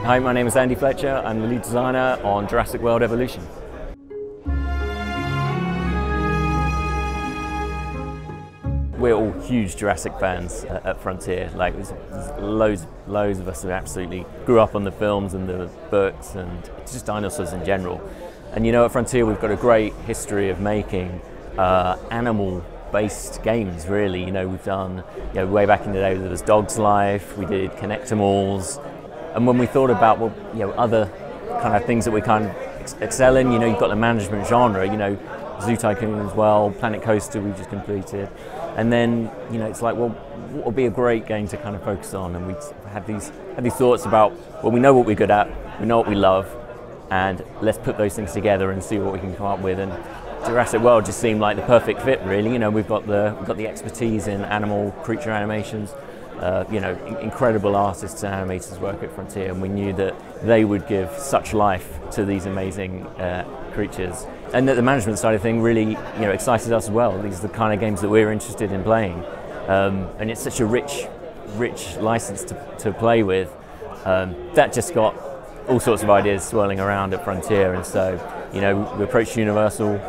Hi, my name is Andrew Fletcher. I'm the lead designer on Jurassic World Evolution. We're all huge Jurassic fans at Frontier. Like, there's loads of us who absolutely grew up on the films and the books and just dinosaurs in general. And you know, at Frontier we've got a great history of making animal-based games, really. You know, we've done, way back in the day there was Dog's Life, we did Connectimals, and when we thought about, other kind of things that we kind of excel in, you've got the management genre, Zoo Tycoon as well, Planet Coaster we just completed, and then it's like, well, what would be a great game to kind of focus on? And we had these thoughts about, well, we know what we're good at, we know what we love, and let's put those things together and see what we can come up with. And Jurassic World just seemed like the perfect fit, really. We've got the expertise in animal creature animations. Incredible artists and animators work at Frontier, and we knew that they would give such life to these amazing creatures. And that the management side of thing really, excited us as well. These are the kind of games that we're interested in playing, and it's such a rich license to play with. That just got all sorts of ideas swirling around at Frontier, and so we approached Universal.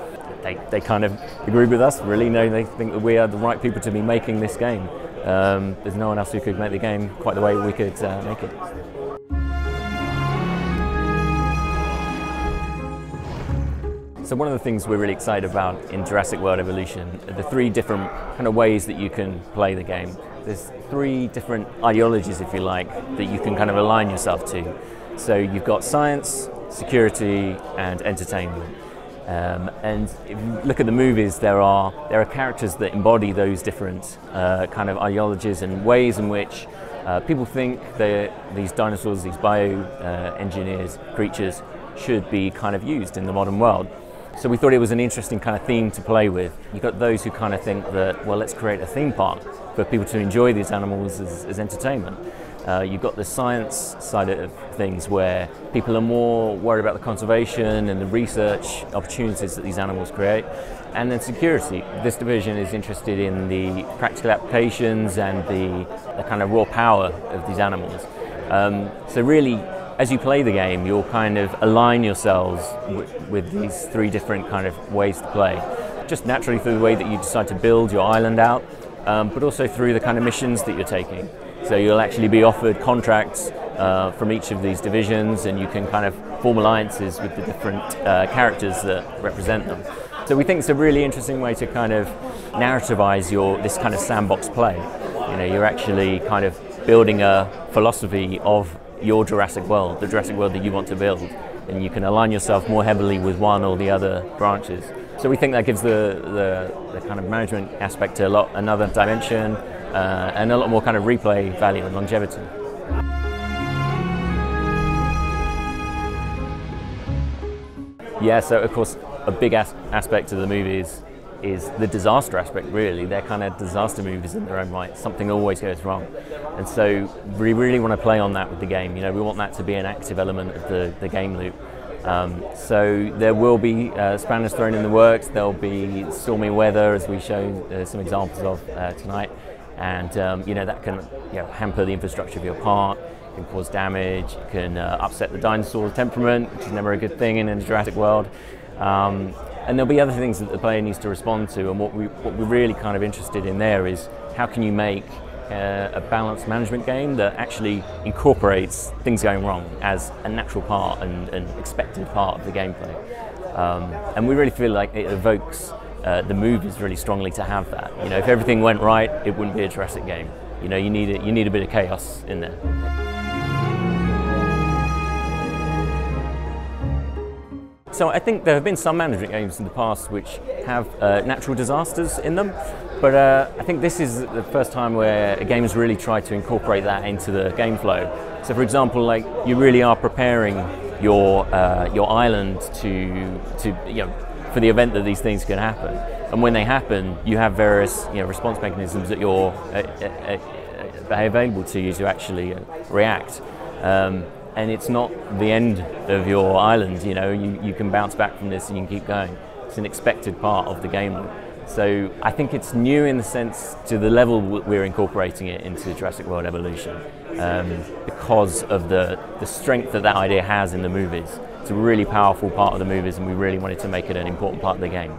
They kind of agreed with us. Really, they think that we are the right people to be making this game. There's no one else who could make the game quite the way we could make it. So one of the things we're really excited about in Jurassic World Evolution are the three different kind of ways that you can play the game. There's three different ideologies, if you like, that you can kind of align yourself to. So you've got science, security, and entertainment. And if you look at the movies, there are characters that embody those different kind of ideologies and ways in which people think that these dinosaurs, these bio-engineered creatures, should be kind of used in the modern world. So we thought it was an interesting kind of theme to play with. You've got those who kind of think that, well, let's create a theme park for people to enjoy these animals as entertainment. You've got the science side of things where people are more worried about the conservation and the research opportunities that these animals create. And then security. This division is interested in the practical applications and the kind of raw power of these animals. So really, as you play the game, you'll kind of align yourselves with these three different kind of ways to play. Just naturally through the way that you decide to build your island out, but also through the kind of missions that you're taking. So you'll actually be offered contracts from each of these divisions, and you can kind of form alliances with the different characters that represent them. So we think it's a really interesting way to kind of narrativize this kind of sandbox play. You're actually kind of building a philosophy of your Jurassic World, the Jurassic World that you want to build, and you can align yourself more heavily with one or the other branches. So we think that gives the kind of management aspect another dimension, and a lot more kind of replay value and longevity. Yeah, so of course a big aspect of the movies is the disaster aspect, really. They're kind of disaster movies in their own right. Something always goes wrong. And so we really want to play on that with the game. We want that to be an active element of the game loop. So there will be spanners thrown in the works. There'll be stormy weather, as we show some examples of tonight. And that can hamper the infrastructure of your park, can cause damage, it can upset the dinosaur temperament, which is never a good thing in a Jurassic World. And there'll be other things that the player needs to respond to, and what we're really kind of interested in there is how can you make a balanced management game that actually incorporates things going wrong as a natural part and expected part of the gameplay. And we really feel like it evokes the movies really strongly to have that. If everything went right, it wouldn't be a Jurassic game. You need a bit of chaos in there. So I think there have been some management games in the past which have natural disasters in them, but I think this is the first time where a game has really tried to incorporate that into the game flow. So for example, like, you really are preparing your island for the event that these things can happen, and when they happen, you have various response mechanisms that you're available to you to actually react. And it's not the end of your island. You can bounce back from this and you can keep going. It's an expected part of the game. So I think it's new in the sense to the level we're incorporating it into Jurassic World Evolution, because of the strength that idea has in the movies. It's a really powerful part of the movies, and we really wanted to make it an important part of the game.